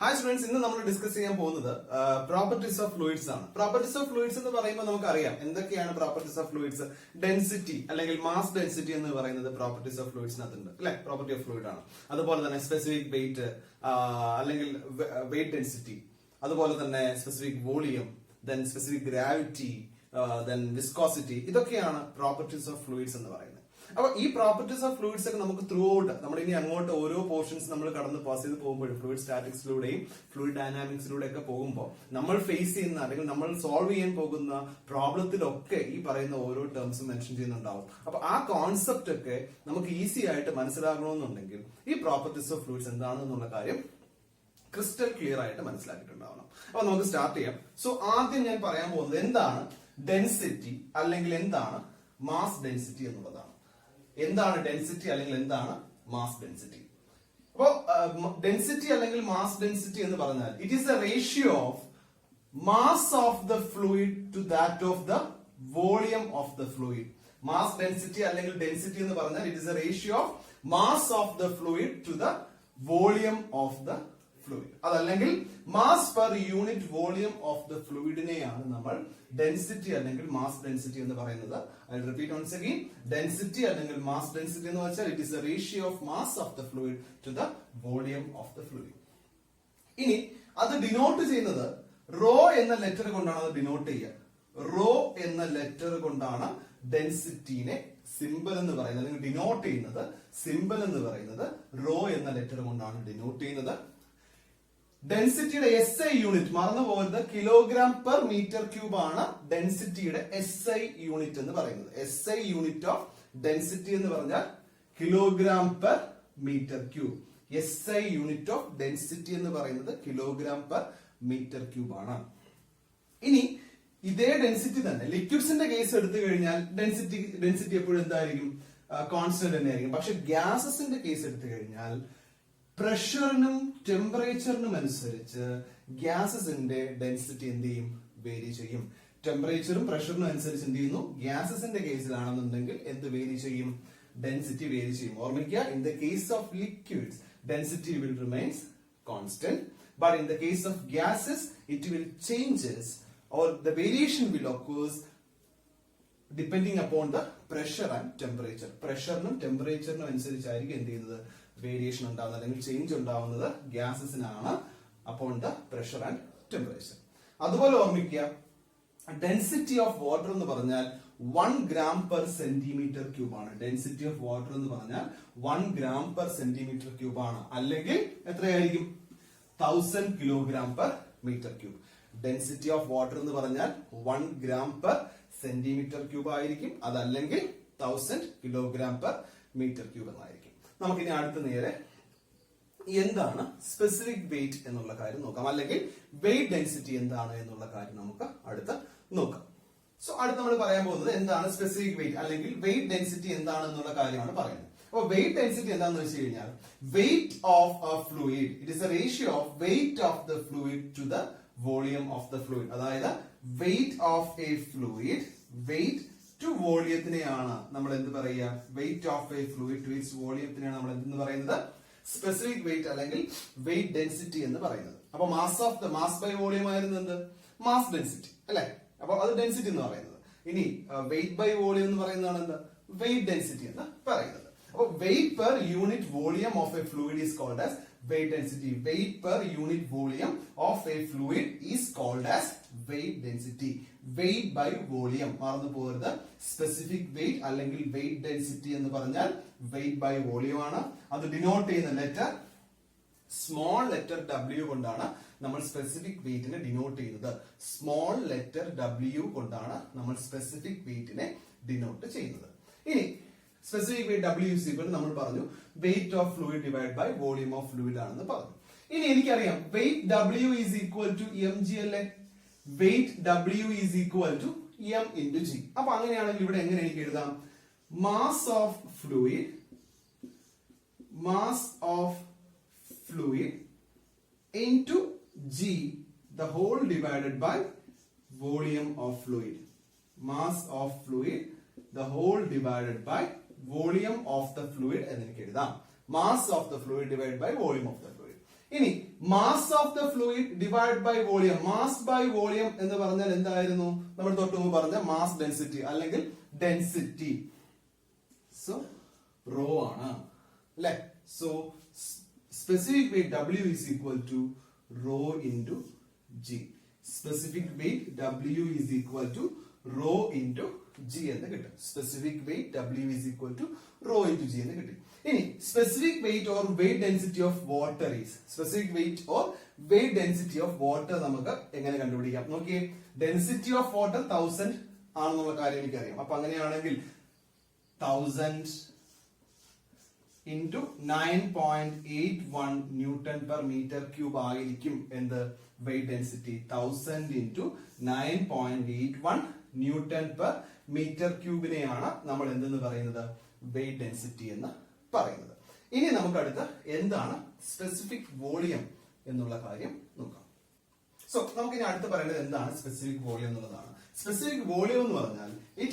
Hi students, ഇന്ന് നമ്മൾ discuss ചെയ്യാൻ പോകുന്നത് പ്രോപ്പർട്ടീസ് ഓഫ് ഫ്ലൂയിഡ്സ് ആണ്. പ്രോപ്പർട്ടീസ് ഓഫ് ഫ്ലൂയിഡ്സ് എന്ന് പറയുമ്പോൾ നമുക്കറിയാം എന്തൊക്കെയാണ് പ്രോപ്പർട്ടീസ് ഓഫ് ഫ്ലൂയിഡ്സ്. ഡെൻസിറ്റി അല്ലെങ്കിൽ മാസ് ഡെൻസിറ്റി എന്ന് പറയുന്നത് പ്രോപ്പർട്ടീസ് ഓഫ് ഫ്ലൂയിഡ്സിനകത്തുണ്ട് അല്ലെ, പ്രോപ്പർട്ടി ഓഫ് ഫ്ലൂയിഡ് ആണ്. അതുപോലെ തന്നെ സ്പെസിഫിക് വെയിറ്റ് അല്ലെങ്കിൽ വെയിറ്റ് ഡെൻസിറ്റി, അതുപോലെ തന്നെ specific volume, then specific gravity, then viscosity, ഇതൊക്കെയാണ് പ്രോപ്പർട്ടീസ് ഓഫ് ഫ്ലൂയിഡ്സ് എന്ന് പറയുന്നത്. അപ്പൊ ഈ പ്രോപ്പർട്ടീസ് ഓഫ് ഫ്ലൂയിഡ്സ് ഒക്കെ നമുക്ക് ത്രൂ ഔട്ട് നമ്മൾ ഇനി അങ്ങോട്ട് ഓരോ പോർഷൻസ് നമ്മൾ കടന്ന് പാസ് ചെയ്ത് പോകുമ്പോഴും ഫ്ലൂയിഡ് സ്റ്റാറ്റിക്സിലൂടെയും ഫ്ലൂയിഡ് ഡൈനാമിക്സിലൂടെ ഒക്കെ പോകുമ്പോൾ നമ്മൾ ഫേസ് ചെയ്യുന്ന അല്ലെങ്കിൽ നമ്മൾ സോൾവ് ചെയ്യാൻ പോകുന്ന പ്രോബ്ലത്തിലൊക്കെ ഈ പറയുന്ന ഓരോ ടേംസും മെൻഷൻ ചെയ്യുന്നുണ്ടാവും. അപ്പൊ ആ കോൺസെപ്റ്റ് ഒക്കെ നമുക്ക് ഈസി ആയിട്ട് മനസ്സിലാകണമെന്നുണ്ടെങ്കിൽ ഈ പ്രോപ്പർട്ടീസ് ഓഫ് ഫ്ലൂയിഡ്സ് എന്താണെന്നുള്ള കാര്യം ക്രിസ്റ്റൽ ക്ലിയർ ആയിട്ട് മനസ്സിലാക്കിയിട്ടുണ്ടാവണം. അപ്പൊ നമുക്ക് സ്റ്റാർട്ട് ചെയ്യാം. സോ ആദ്യം ഞാൻ പറയാൻ പോകുന്നത് എന്താണ് ഡെൻസിറ്റി അല്ലെങ്കിൽ എന്താണ് മാസ് ഡെൻസിറ്റി എന്നുള്ളതാണ്. എന്താണ് ഡെൻസിറ്റി അല്ലെങ്കിൽ എന്താണ് മാസ് ഡെൻസിറ്റി? അപ്പോ ഡെൻസിറ്റി അല്ലെങ്കിൽ മാസ് ഡെൻസിറ്റി എന്ന് പറഞ്ഞാൽ it is a ratio of mass of the fluid to that of the volume of the fluid. Mass density അല്ലെങ്കിൽ ഡെൻസിറ്റി എന്ന് പറഞ്ഞാൽ it is a ratio of mass of the fluid to the volume of the fluid. അതല്ലെങ്കിൽ mass per unit volume of the ഫ്ലൂയിഡിനെയാണ് നമ്മൾ density അല്ലെങ്കിൽ mass density എന്ന് പറയുന്നത്. I repeat once again, density അല്ലെങ്കിൽ മാസ് ഡെൻസിറ്റി എന്ന് വെച്ചാൽ it is a ratio of mass of the fluid to the volume of the fluid. ഇനി അത് ഡിനോട്ട് ചെയ്യുന്നത് റോ എന്ന ലെറ്റർ കൊണ്ടാണ് അത് ഡിനോട്ട് ചെയ്യുക. റോ എന്ന ലെറ്റർ കൊണ്ടാണ് ഡെൻസിറ്റിനെ സിമ്പിൾ എന്ന് പറയുന്നത് അല്ലെങ്കിൽ ഡിനോട്ട് ചെയ്യുന്നത്. സിമ്പിൾ എന്ന് പറയുന്നത് റോ എന്ന ലെറ്റർ കൊണ്ടാണ് ഡിനോട്ട് ചെയ്യുന്നത്. ഡെൻസിറ്റിയുടെ SI യൂണിറ്റ് മറന്നു പോകരുത്, കിലോഗ്രാം പെർ മീറ്റർ ക്യൂബ് ആണ് ഡെൻസിറ്റിയുടെ SI യൂണിറ്റ് എന്ന് പറയുന്നത്. SI യൂണിറ്റ് ഓഫ് ഡെൻസിറ്റി എന്ന് പറഞ്ഞാൽ kilogram per metre cube. SI unit of density എന്ന് പറയുന്നത് കിലോഗ്രാം പെർ മീറ്റർ ക്യൂബ് ആണ്. ഇനി ഇതേ ഡെൻസിറ്റി തന്നെ ലിക്വിഡ്സിന്റെ കേസ് എടുത്തു കഴിഞ്ഞാൽ ഡെൻസിറ്റി എപ്പോഴും എന്തായിരിക്കും? കോൺസ്റ്റന്റ് തന്നെയായിരിക്കും. പക്ഷെ ഗ്യാസസിന്റെ കേസ് എടുത്തു കഴിഞ്ഞാൽ പ്രഷറിനും ടെമ്പറേച്ചറിനും അനുസരിച്ച് ഗ്യാസസിന്റെ ഡെൻസിറ്റി എന്ത് ചെയ്യും? വേരി ചെയ്യും. ടെമ്പറേച്ചറും പ്രഷറിനും അനുസരിച്ച് എന്ത് ചെയ്യുന്നു? ഗ്യാസസിന്റെ കേസിലാണെന്നുണ്ടെങ്കിൽ എന്ത് വേരി ചെയ്യും? ഡെൻസിറ്റി വേരി ചെയ്യും. ഓർമ്മിക്കുക, in the case of liquids density will remains constant, but in the case of gases it will changes or the variation will occurs depending upon the pressure and temperature. പ്രഷറിനും ടെമ്പറേച്ചറിനും അനുസരിച്ചായിരിക്കും എന്ത് ചെയ്യുന്നത്? Variation ഉണ്ടാവുന്നത് അല്ലെങ്കിൽ change ഉണ്ടാവുന്നത് ഗ്യാസസിനാണ് upon the pressure and temperature. അതുപോലെ ഓർമ്മിക്കുക, ഡെൻസിറ്റി ഓഫ് വാട്ടർ എന്ന് പറഞ്ഞാൽ 1 gram per centimeter cube ആണ്. ഡെൻസിറ്റി ഓഫ് വാട്ടർ എന്ന് പറഞ്ഞാൽ 1 gram per centimeter cube ആണ്. അല്ലെങ്കിൽ എത്രയായിരിക്കും? 1000 kilogram per meter cube. Density of water എന്ന് പറഞ്ഞാൽ 1 gram per centimeter cube ആയിരിക്കും. അതല്ലെങ്കിൽ 1000 kilogram per meter cube എന്നായിരിക്കും. നമുക്കിനി അടുത്ത നേരെ എന്താണ് സ്പെസിഫിക് വെയിറ്റ് എന്നുള്ള കാര്യം നോക്കാം, അല്ലെങ്കിൽ വെയിറ്റ് ഡെൻസിറ്റി എന്താണ് എന്നുള്ള കാര്യം നമുക്ക് അടുത്ത് നോക്കാം. സോ അടുത്ത് നമ്മൾ പറയാൻ പോകുന്നത് എന്താണ് സ്പെസിഫിക് വെയിറ്റ് അല്ലെങ്കിൽ വെയിറ്റ് ഡെൻസിറ്റി എന്താണ് എന്നുള്ള കാര്യമാണ് പറയുന്നത്. അപ്പൊ വെയിറ്റ് ഡെൻസിറ്റി എന്താണെന്ന് വെച്ച് കഴിഞ്ഞാൽ weight of a fluid, it is a ratio of weight of the fluid to the volume of the fluid. അതായത് weight of a fluid, weight to വോളിയത്തിനെയാണ് നമ്മൾ എന്ത് പറയുക? Weight of a fluid to its വോളിയത്തിനെയാണ് നമ്മൾ എന്തെന്ന് പറയുന്നത്? Specific weight അല്ലെങ്കിൽ വെയിറ്റ് ഡെൻസിറ്റി എന്ന് പറയുന്നത്. അപ്പൊ മാസ് ബൈ വോളിയം ആയിരുന്നു എന്ത്? മാസ് ഡെൻസിറ്റി അല്ലെ? അപ്പൊ അത് ഡെൻസിറ്റി എന്ന് പറയുന്നത്. ഇനി വെയിറ്റ് ബൈ വോളിയം എന്ന് പറയുന്നതാണ് എന്ത്? വെയിറ്റ് ഡെൻസിറ്റി എന്ന് പറയുന്നത്. അപ്പൊ weight per unit volume of a fluid is called as weight density. Weight per unit volume of a fluid is called as weight density. Weight by volume മറന്നു പോകരുത്. Specific weight അല്ലെങ്കിൽ weight density എന്ന് പറഞ്ഞാൽ wait by volume ആണ്. അത് denote ചെയ്യുന്ന letter small letter W കൊണ്ടാണ് നമ്മൾ സ്പെസിഫിക് വെയിറ്റിനെ ഡിനോട്ട് ചെയ്യുന്നത്. സ്മോൾ ലെറ്റർ W കൊണ്ടാണ് നമ്മൾ സ്പെസിഫിക് വെയിറ്റിനെ ഡിനോട്ട് ചെയ്യുന്നത്. ഇനി specific weight W is equal നമ്മൾ പറഞ്ഞു weight of fluid divide by volume of fluid ആണെന്ന് പറഞ്ഞു. ഇനി എനിക്കറിയാം weight W is equal to mg അല്ലേ? Weight W is equal to m into g. അപ്പൊ അങ്ങനെയാണെങ്കിൽ ഇവിടെ എങ്ങനെ എനിക്ക് എഴുതാം? Mass of fluid into g the whole divided by volume of fluid. Mass of fluid the whole divided by volume of the fluid എന്ന് എനിക്ക് എഴുതാം. Mass of the fluid divided by volume of the fluid. ഇനി mass of the fluid divide by volume. Mass by volume എന്ന് പറഞ്ഞാൽ എന്തായിരുന്നു? നമ്മൾ തൊട്ട് മുമ്പ് പറഞ്ഞ മാസ് ഡെൻസിറ്റി അല്ലെങ്കിൽ ഡെൻസിറ്റി. സോ റോ ആണ് അല്ലെ. So specific weight W is equal to rho into G. Specific weight W is equal to rho into G എന്ന് കിട്ടും. Specific weight W is equal to rho into G എന്ന് കിട്ടും. ഇനി specific wait or weight density of water is. Specific weight or weight density of water നമുക്ക് എങ്ങനെ കണ്ടുപിടിക്കാം? നോക്കിയേ, density of water 1000 ആണെന്നുള്ള കാര്യം എനിക്കറിയാം. അപ്പൊ അങ്ങനെയാണെങ്കിൽ 1000 into 9.81 newton per metre cube ആയിരിക്കും എന്ത്? Weight density. 1000 into 9.81 newton per metre ക്യൂബിനെയാണ് നമ്മൾ എന്തെന്ന് പറയുന്നത്? വെയിറ്റ് ഡെൻസിറ്റി എന്ന് പറയുന്നത്. ഇനി നമുക്ക് അടുത്ത എന്താണ് സ്പെസിഫിക് വോളിയം എന്നുള്ള കാര്യം നോക്കാം. സോ നമുക്ക് ഇനി അടുത്ത് പറയുന്നത് എന്താണ് സ്പെസിഫിക് വോളിയം എന്നുള്ളതാണ്. Specific volume എന്ന് പറഞ്ഞാൽ it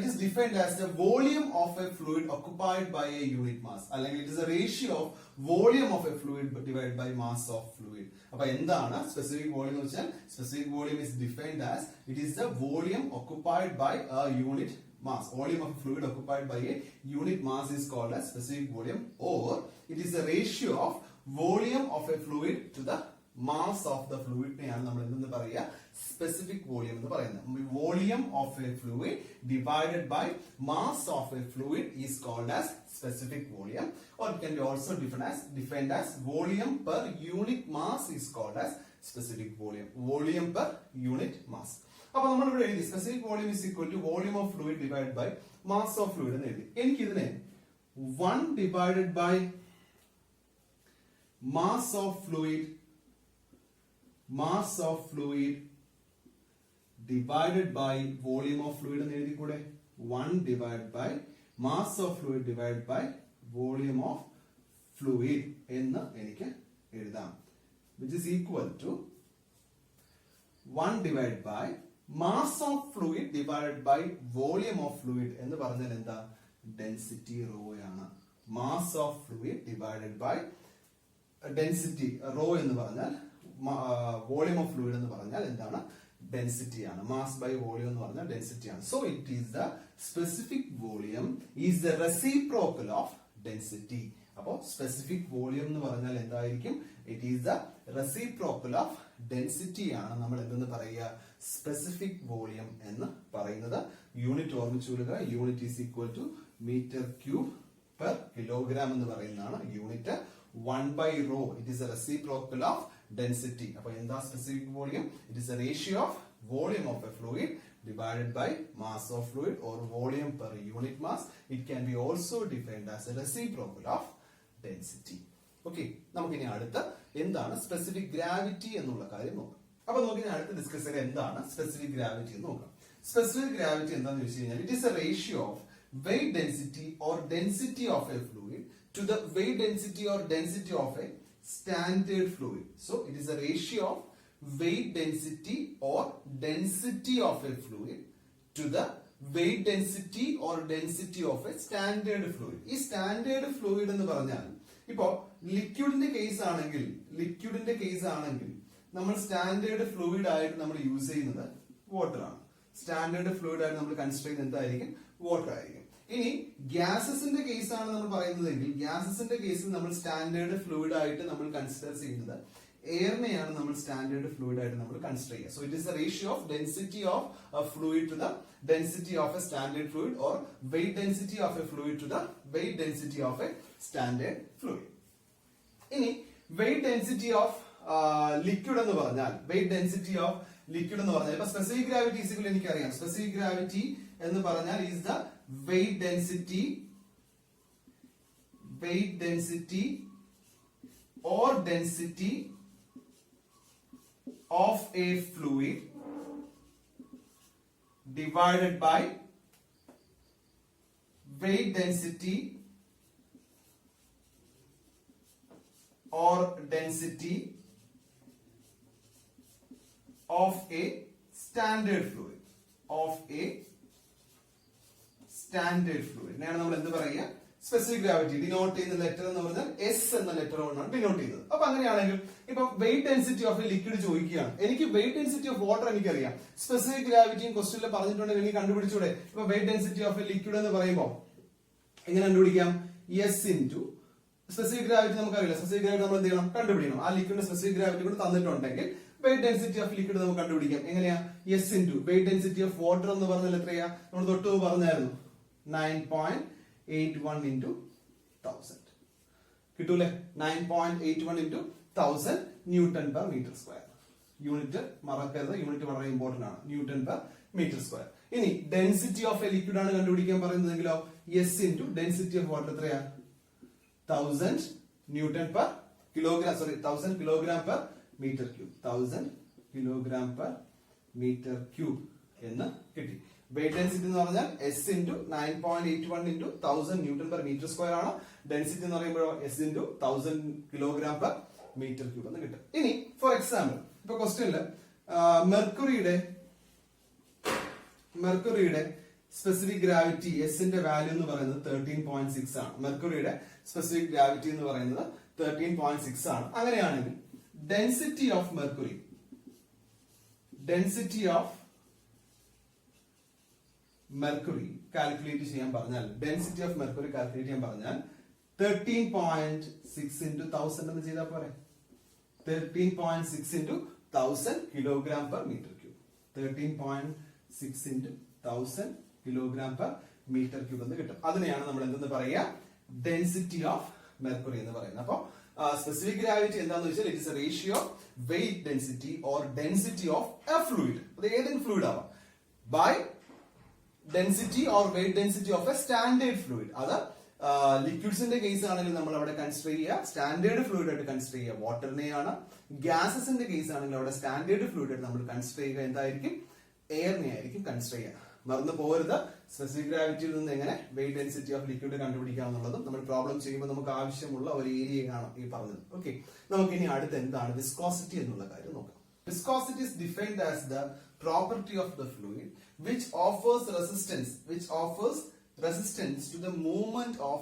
is defined as the volume of a fluid occupied by a unit mass. അല്ലെങ്കിൽ it is a ratio of volume of a fluid divided by mass of fluid. അപ്പൊ എന്താണ് specific volume എന്ന് വെച്ചാൽ? Specific volume is defined as it is the volume occupied by a unit mass. Volume of a fluid occupied by a unit mass is called as specific volume, or it is a ratio of volume of a fluid to the mass of the fluid നെയാണ് നമ്മൾ എന്തെന്ന് പറയുക? Specific volume എന്ന് പറയുന്നത്. Volume of a fluid divided by mass of a fluid is called as specific volume, or it can be also defined as volume per unit mass is called as specific volume. Volume per unit mass. അപ്പൊ നമ്മൾ ഇവിടെ എഴുതി specific volume is equal to volume of fluid divided by mass of fluid എന്ന് എഴുതി. എനിക്ക് ഇതിനെ 1 divided by mass of fluid divided by volume of fluid എന്ന് എഴുതി കൂടെ. 1 divided by mass of fluid divided by volume of fluid എന്ന് എനിക്ക് എഴുതാം, which is equal to 1 divided by mass of fluid divided by volume of fluid എന്ന് പറഞ്ഞാൽ എന്താ? Density rho ആണ്. mass of fluid divided by density rho എന്ന് പറഞ്ഞാൽ volume of fluid എന്ന് പറഞ്ഞാൽ എന്താണ്? ഡെൻസിറ്റി ആണ്. മാസ് ബൈ വോളിയം എന്ന് പറഞ്ഞാൽ ഡെൻസിറ്റി ആണ്. So it is the specific volume is the reciprocal of density. അപ്പോ സ്പെസിഫിക് വോളിയം എന്ന് പറഞ്ഞാൽ എന്തായിരിക്കും? It is the reciprocal of density ആണ് നമ്മൾ എന്തെന്ന് പറയുക? സ്പെസിഫിക് വോളിയം എന്ന് പറയുന്നത്. യൂണിറ്റ് ഓർമ്മിച്ചു കൊടുക്കുക. Unit is equal to metre cube per kilogram എന്ന് പറയുന്നതാണ് unit. 1 by rho, it is a reciprocal of density. അപ്പൊ എന്താ specific volume? It is a ratio of volume of a fluid divided by mass of fluid, or volume per unit mass. It can be also defined as a reciprocal of density. Okay, നമുക്ക് ഇനി അടുത്ത എന്താണ് specific gravity എന്നുള്ള കാര്യം നോക്കാം. അപ്പൊ നമുക്ക് ഇനി അടുത്ത് ഡിസ്കസ് ചെയ്യാൻ എന്താണ് സ്പെസിഫിക് ഗ്രാവിറ്റി എന്ന് നോക്കാം. സ്പെസിഫിക് ഗ്രാവിറ്റി എന്താണെന്ന് വെച്ച് കഴിഞ്ഞാൽ it is a ratio of weight density or density of a fluid to the weight density or density of a standard fluid. So it is a ratio of weight density or density of a fluid to the weight density or density of a standard fluid. ഈ standard fluid എന്ന് പറഞ്ഞാൽ ഇപ്പോ ലിക്വിഡിന്റെ case ആണെങ്കിൽ നമ്മൾ standard fluid ആയിട്ട് നമ്മൾ use ചെയ്യുന്നത് water ആണ്. സ്റ്റാൻഡേർഡ് ഫ്ലൂയിഡ് ആയിട്ട് നമ്മൾ കൺസിഡർ ചെയ്യുന്നത് എന്തായിരിക്കും? വാട്ടർ ആയിരിക്കും. ഇനി ഗ്യാസസിന്റെ കേസ് ആണ് നമ്മൾ പറയുന്നതെങ്കിൽ ഗ്യാസസിന്റെ കേസിൽ നമ്മൾ സ്റ്റാൻഡേർഡ് ഫ്ലൂയിഡ് ആയിട്ട് നമ്മൾ കൺസിഡർ ചെയ്യുന്നത് എയറിനെയാണ് നമ്മൾ സ്റ്റാൻഡേർഡ് ഫ്ലൂയിഡ് ആയിട്ട് നമ്മൾ കൺസിഡർ ചെയ്യുക. So it is a ratio of density of fluid to the density of a standard fluid, or weight density of a fluid to the weight density of a standard fluid. ഇനി weight density of liquid എന്ന് പറഞ്ഞാൽ ഇപ്പൊ specific gravity ഈസിക്കൽ എനിക്കറിയാം. സ്പെസിഫിക് ഗ്രാവിറ്റി എന്ന് പറഞ്ഞാൽ is the weight density or density of a fluid divided by weight density or density of a standard fluid. Standard fluid നമ്മൾ എന്ത് പറയുക? സ്പെസിഫിക് ഗ്രാവിറ്റി ഡിനോട്ട് ചെയ്യുന്ന ലെറ്റർ എന്ന് പറഞ്ഞാൽ എസ് എന്ന ലെറ്റർ കൊണ്ടാണ് ഡിനോട്ട് ചെയ്യുന്നത്. അപ്പൊ അങ്ങനെയാണെങ്കിൽ ഇപ്പൊ wait density of a liquid ചോദിക്കുകയാണ്. എനിക്ക് വെയിറ്റ് ഡെൻസിറ്റി ഓഫ് വാട്ടർ എനിക്കറിയാം, സ്പെസിഫിക് ഗ്രാവിറ്റിയും ക്വസ്റ്റ്യനിൽ പറഞ്ഞിട്ടുണ്ടെങ്കിൽ എനിക്ക് കണ്ടുപിടിച്ചൂടെ? ഇപ്പൊ wait density of a liquid എന്ന് പറയുമ്പോൾ എങ്ങനെ കണ്ടുപിടിക്കാം? എസ് ഇൻറ്റു സ്പെസിഫിക് ഗ്രാവിറ്റി നമുക്കറിയില്ല. സ്പെസിഫിക് ഗ്രാവിറ്റി നമ്മൾ എന്ത് ചെയ്യണം? കണ്ടുപിടിക്കണം. ആ ലിക്വിഡിന്റെ സ്പെസിഫിക് ഗ്രാവിറ്റി കൂടെ തന്നിട്ടുണ്ടെങ്കിൽ വെയിറ്റ് ഡെൻസിറ്റി ഓഫ് ലിക്വിഡ് നമുക്ക് കണ്ടുപിടിക്കാം. എങ്ങനെയാ? S into weight density of water എന്ന് പറഞ്ഞാൽ എത്രയാ? നമ്മൾ തൊട്ട് പറഞ്ഞായിരുന്നു 9.81 into 1000 കിട്ടൂലെ? 9.81 into 1000 newton per metre square. Unit മറക്കരുത്, യൂണിറ്റ് വളരെ ഇമ്പോർട്ടന്റ് ആണ്. Newton per metre square. ഇനി ഡെൻസിറ്റി ഓഫ് എ ലിക്വിഡ് ആണ് കണ്ടുപിടിക്കാൻ പറയുന്നതെങ്കിലോ S into density of water എത്രയാ? 1000 newton per kilogram, sorry 1000 kilogram per metre cube. 1000 kilogram per metre cube എന്ന് കിട്ടി. വെയിറ്റ് ഡെൻസിറ്റി എന്ന് പറഞ്ഞാൽ S into 9.81 into 1000 newton per metre square ആണ്. ഡെൻസിറ്റി എന്ന് പറയുമ്പോൾ S into 1000 kilogram per metre cube എന്ന് കിട്ടും. ഇനി ഫോർ എക്സാമ്പിൾ ഇപ്പൊ ക്വസ്റ്റ്യനില് മെർക്കുറിയുടെ സ്പെസിഫിക് ഗ്രാവിറ്റി എസിന്റെ വാല്യൂ എന്ന് പറയുന്നത് 13.6 ആണ്. മെർക്കുറിയുടെ സ്പെസിഫിക് ഗ്രാവിറ്റി എന്ന് പറയുന്നത് 13.6 ആണ്. അങ്ങനെയാണെങ്കിൽ ഡെൻസിറ്റി ഓഫ് മെർക്കുറി കാൽക്കുലേറ്റ് ചെയ്യാൻ പറഞ്ഞാൽ 13.6 into 1000 എന്ന് ചെയ്താൽ പോരെ? 13.6 into 1000 kilogram per metre cube. 13.6 into 1000 kilogram per metre cube എന്ന് കിട്ടും. അതിനെയാണ് നമ്മൾ എന്തെന്ന് പറയുക? ഡെൻസിറ്റി ഓഫ് മെർക്കുറി എന്ന് പറയുന്നത്. അപ്പൊ സ്പെസിഫിക് ഗ്രാവിറ്റി എന്താണെന്ന് വെച്ചാൽ it is a ratio weight density or density of a fluid. അത് ഏതെങ്കിലും ഫ്ലൂയിഡ് ആവാം. By density or weight density of a standard fluid. അത് ലിക്വിഡ്സിന്റെ കേസ് ആണെങ്കിൽ നമ്മൾ അവിടെ കൺസിഡർ ചെയ്യുക സ്റ്റാൻഡേർഡ് ഫ്ലൂയിഡ് ആയിട്ട് കൺസിഡർ ചെയ്യുക വാട്ടറിനെയാണ്. ഗ്യാസസിന്റെ കേസ് ആണെങ്കിൽ അവിടെ സ്റ്റാൻഡേർഡ് ഫ്ലൂയിഡ് ആയിട്ട് നമ്മൾ കൺസിഡർ ചെയ്യുക എന്തായിരിക്കും? എയറിനെ ആയിരിക്കും കൺസിഡർ ചെയ്യുക. മറന്നു പോകരുത്, സ്പെസിഫിക് ഗ്രാവിറ്റിയിൽ നിന്ന് എങ്ങനെ വെയിറ്റ് ഡെൻസിറ്റി ഓഫ് ലിക്വിഡ് കണ്ടുപിടിക്കാമെന്നുള്ളതും നമ്മൾ പ്രോബ്ലം ചെയ്യുമ്പോൾ നമുക്ക് ആവശ്യമുള്ള ഒരു ഏരിയയാണ് ഈ പറഞ്ഞത്. ഓക്കെ, നമുക്ക് ഇനി അടുത്ത് എന്താണ് വിസ്കോസിറ്റി എന്നുള്ള കാര്യം നോക്കാം. Viscosity is defined as the property of the fluid which offers resistance to the movement of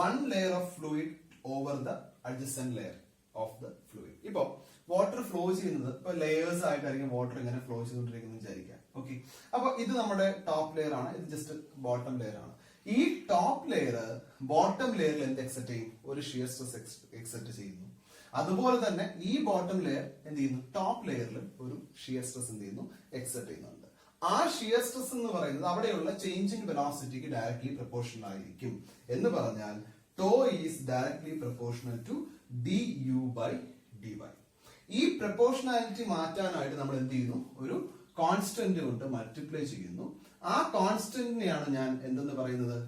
one layer of fluid over the adjacent layer of the fluid. ഇപ്പോ വാട്ടർ ഫ്ലോ ചെയ്യുന്നത് ഇപ്പൊ ലെയേഴ്സ് ആയിട്ടായിരിക്കും water ഇങ്ങനെ flow ചെയ്തുകൊണ്ടിരിക്കുന്നത് വിചാരിക്കാം. Okay, അപ്പൊ ഇത് നമ്മുടെ ടോപ്പ് ലെയർ ആണ്, ഇത് ജസ്റ്റ് ബോട്ടം ലെയർ ആണ്. ഈ ടോപ്പ് ലെയർ ബോട്ടം ലെയറിൽ എന്ത് എക്സെപ്റ്റ് ചെയ്യും? ഒരു ഷിയർ സ്ട്രെസ് എക്സെപ്റ്റ് ചെയ്യുന്നു. അതുപോലെ തന്നെ ഈ ബോട്ടം ലെയർ എന്ത് ചെയ്യുന്നു? ടോപ്പ് ലെയറിൽ ഒരു ഷിയർ സ്ട്രെസ് എന്ത് ചെയ്യുന്നു? എക്സെപ്റ്റ് ചെയ്യുന്നുണ്ട്. ആ ഷിയർ സ്ട്രെസ് എന്ന് പറയുന്നത് അവിടെയുള്ള ചേഞ്ച് ഇൻ വെലോസിറ്റിക്ക് ഡയറക്ട്ലി പ്രൊപ്പോർഷണൽ ആയിരിക്കും. എന്ന് പറഞ്ഞാൽ tau is directly proportional to du/dy. ഈ പ്രൊപ്പോർഷണാലിറ്റി മാറ്റാനായിട്ട് നമ്മൾ എന്ത് ചെയ്യുന്നു? ഒരു കോൺസ്റ്റന്റ് കൊണ്ട് മൾട്ടിപ്ലൈ ചെയ്യുന്നു. ആ കോൺസ്റ്റന്റിനെയാണ് ഞാൻ എന്തെന്ന് പറയുന്നത്?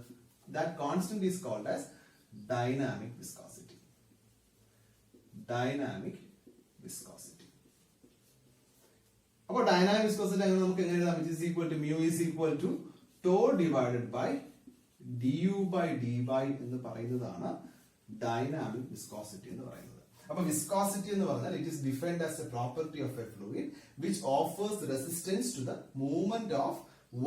That constant is called as dynamic viscosity. അപ്പൊ ഡൈനാമിക് വിസ്കോസിറ്റി നമുക്ക് എങ്ങനെ എഴുതാം? It is equal to mu is equal to tau divided by du/dy എന്ന് പറയുന്നതാണ് ഡൈനാമിക് വിസ്കോസിറ്റി എന്ന് പറയുന്നത്. അപ്പൊ വിസ്കോസിറ്റി എന്ന് പറഞ്ഞാൽ it is defined as a property of a fluid which offers resistance to the movement of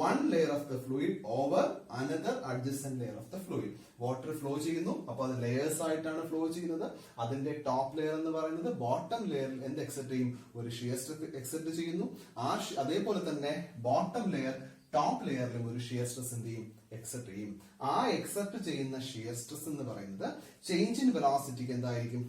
one layer of the fluid over another adjacent layer of the fluid. Water flow ചെയ്യുന്നു, അപ്പൊ അത് layers ആയിട്ടാണ് flow ചെയ്യുന്നത്. അതിന്റെ top layer എന്ന് പറയുന്നത് bottom ലെയറിൽ എന്ത് എക്സെപ്റ്റ് ചെയ്യും? ഒരു ഷിയർ സ്ട്രെസ് എക്സെപ്റ്റ് ചെയ്യുന്നു. അതേപോലെ തന്നെ ബോട്ടം ലെയർ ടോപ്പ് ലെയറിലും ഒരു ഷിയർ സ്ട്രെസ് എന്ത് ചെയ്യും? എക്സെപ്റ്റ് ചെയ്യും. ആ എക്സെപ്റ്റ് ചെയ്യുന്ന ഷിയർ സ്ട്രെസ് എന്ന് പറയുന്നത് ചേഞ്ച് ഇൻ വെലോസിറ്റിക്ക് എന്തായിരിക്കും?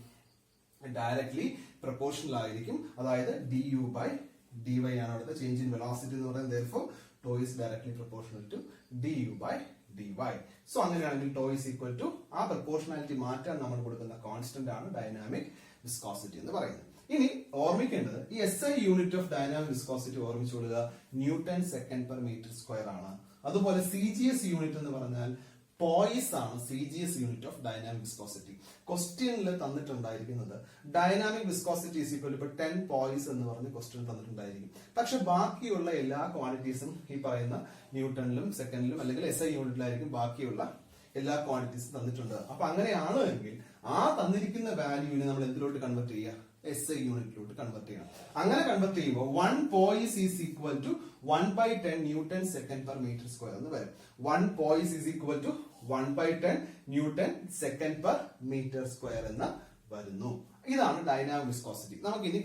ഡയറക്ട്ലി പ്രൊപ്പോർഷണൽ ആയിരിക്കും. അതായത് du/dy ആണ് അവിടുത്തെ ചേഞ്ച് ഇൻ വെലോസിറ്റി എന്ന് പറയുന്നത്. therefore tau is directly proportional to du/dy. So അങ്ങനെയാണെങ്കിൽ tau is equal to ആ പ്രൊപ്പോർഷണാലിറ്റി മാറ്റാൻ നമ്മൾ കൊടുക്കുന്ന കോൺസ്റ്റന്റ് ആണ് ഡൈനാമിക് വിസ്കോസിറ്റി എന്ന് പറയുന്നത്. ഇനി ഓർമ്മിക്കേണ്ടത് ഈ SI unit of dynamic viscosity ഓർമ്മിച്ചു കൊടുക്കുക newton second per metre square ആണ്. അതുപോലെ CGS യൂണിറ്റ് എന്ന് പറഞ്ഞാൽ പോയിസ് ആണ്. CGS unit of dynamic viscosity ക്വസ്റ്റ്യനിൽ തന്നിട്ടുണ്ടായിരിക്കുന്നത് dynamic viscosity is equal to 10 poise എന്ന് പറഞ്ഞ് ക്വസ്റ്റ്യൻ തന്നിട്ടുണ്ടായിരിക്കും. പക്ഷെ ബാക്കിയുള്ള എല്ലാ ക്വാണ്ടിറ്റീസും ഈ പറയുന്ന ന്യൂട്ടണിലും സെക്കൻഡിലും അല്ലെങ്കിൽ SI യൂണിറ്റിലായിരിക്കും ബാക്കിയുള്ള എല്ലാ ക്വാണ്ടിറ്റീസും തന്നിട്ടുണ്ട്. അപ്പൊ അങ്ങനെയാണ് എങ്കിൽ ആ തന്നിരിക്കുന്ന വാല്യൂവിനെ നമ്മൾ എന്തിലോട്ട് കൺവെർട്ട് ചെയ്യുക? SI യൂണിറ്റിലോട്ട് കൺവെർട്ട് ചെയ്യണം. അങ്ങനെ കൺവെർട്ട് ചെയ്യുമ്പോൾ 1 poise is equal to 1/10 newton second per metre square എന്ന് വരും. 1 poise is equal to 1/10 newton second per metre square എന്ന് വരുന്നു. ഇതാണ് ഡൈനാമിക് വിസ്കോസിറ്റി. നമുക്ക് ഇനി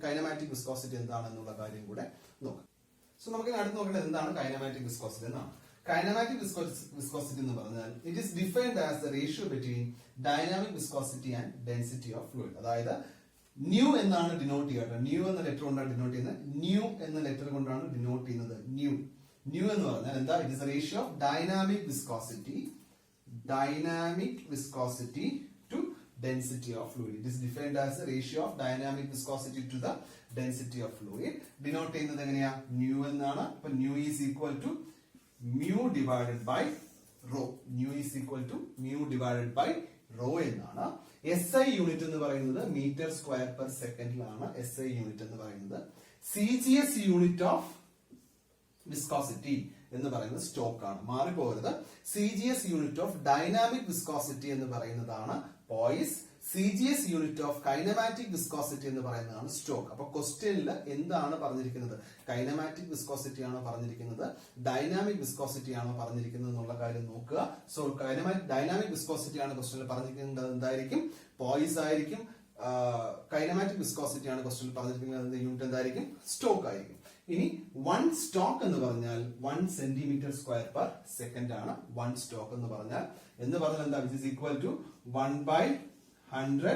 കൈനമാറ്റിക് വിസ്കോസിറ്റി എന്താണെന്നുള്ള കാര്യം കൂടെ നോക്കാം. സോ നമുക്ക് ഇനി അടുത്ത് നോക്കേണ്ടത് എന്താണ് കൈനമാറ്റിക് വിസ്കോസിറ്റി എന്നാണ്. കൈനമാറ്റിക് വിസ്കോസിറ്റി എന്ന് പറഞ്ഞാൽ it is defined as the ratio between dynamic viscosity and density of fluid. അതായത് ന്യൂ എന്നാണ് ഡിനോട്ട് ചെയ്യുക. ന്യൂ എന്ന ലെറ്റർ കൊണ്ടാണ് ഡിനോട്ട് ചെയ്യുന്നത്. ന്യൂ എന്ന ലെറ്റർ കൊണ്ടാണ് ഡിനോട്ട് ചെയ്യുന്നത്. ന്യൂ എന്ന് പറഞ്ഞാൽ എന്താ? It is ratio of dynamic viscosity to density of fluid. It is defined as the ratio of dynamic viscosity to the density of fluid. Denote ചെയ്യുന്നത് എങ്ങനെയാ? mu എന്നാണ്. അപ്പൊ mu is equal to mu divided by rho. Mu is equal to mu divided by rho എന്നാണ്. SI unit എന്ന് പറയുന്നത് metre square per സെക്കൻഡിലാണ് SI unit എന്ന് പറയുന്നത്. CGS യൂണിറ്റ് ഓഫ് വിസ്കോസിറ്റി എന്ന് പറയുന്നത് സ്റ്റോക്ക് ആണ്. മാറിപ്പോകരുത്. CGS unit of dynamic viscosity എന്ന് പറയുന്നതാണ് Poisson. CGS unit of kinematic viscosity എന്ന് പറയുന്നതാണ് സ്റ്റോക്ക്. അപ്പൊ ക്വസ്റ്റ്യനിൽ എന്താണ് പറഞ്ഞിരിക്കുന്നത്? കൈനമാറ്റിക് വിസ്കോസിറ്റി ആണോ പറഞ്ഞിരിക്കുന്നത്, ഡൈനാമിക് വിസ്കോസിറ്റി ആണോ പറഞ്ഞിരിക്കുന്നത് എന്നുള്ള കാര്യം നോക്കുക. സോ ഡൈനാമിക് വിസ്കോസിറ്റി ആണ് ക്വസ്റ്റ്യനിൽ പറഞ്ഞിരിക്കുന്നത്, എന്തായിരിക്കും? പോയിസ് ആയിരിക്കും. കൈനമാറ്റിക് വിസ്കോസിറ്റി ആണ് ക്വസ്റ്റ്യനിൽ പറഞ്ഞിരിക്കുന്നത്, യൂണിറ്റ് എന്തായിരിക്കും? സ്റ്റോക്ക് ആയിരിക്കും. ഇനി 1 സ്റ്റോക്ക് എന്ന് പറഞ്ഞാൽ 1 സെന്റിമീറ്റർ സ്ക്വയർ പെർ സെക്കൻഡ് ആണ് 1 സ്റ്റോക്ക് എന്ന് പറഞ്ഞാൽ. എന്ന് പറഞ്ഞാൽ എന്താ? വിച്ച് ഇസ് ഈക്വൽ ടു 1/100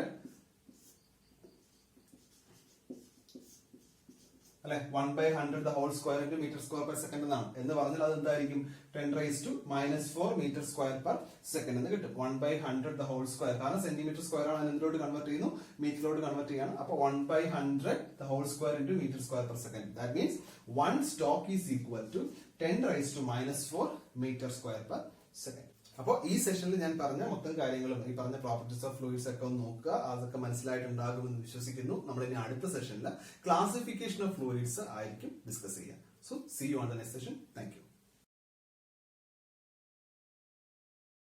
അല്ലെ? 1/100 the whole square into meter square per second എന്നാണ്. എന്ന് പറഞ്ഞാൽ അത് എന്തായിരിക്കും? 10⁻⁻⁴ മീറ്റർ സ്ക്വയർ പെർ സെക്കൻഡ് എന്ന് കിട്ടും. 1/100 the whole square. കാരണം സെന്റിമീറ്റർ സ്ക്വയർ ആണ്, എന്തിലോട്ട് കൺവേർട്ട് ചെയ്യുന്നു? മീറ്ററിലോട്ട് കൺവേർട്ട് ചെയ്യാണ്. അപ്പൊ 1/100 the whole square into meter square per second. That means 1 stock is equal to 10⁻⁻⁴ meter square per second. അപ്പോൾ ഈ സെഷനിൽ ഞാൻ പറഞ്ഞ മൊത്തം കാര്യങ്ങളും, ഈ പറഞ്ഞ പ്രോപ്പർട്ടീസ് ഓഫ് ഫ്ലൂയിഡ്സ് ഒക്കെ ഒന്ന് നോക്കുക. അതൊക്കെ മനസ്സിലായിട്ടുണ്ടാകുമെന്ന് വിശ്വസിക്കുന്നു. നമ്മൾ ഇനി അടുത്ത സെഷനിൽ ക്ലാസിഫിക്കേഷൻ ഓഫ് ഫ്ലൂയിഡ്സ് ആയിരിക്കും ഡിസ്കസ് ചെയ്യുക. So see you on the next session. Thank U.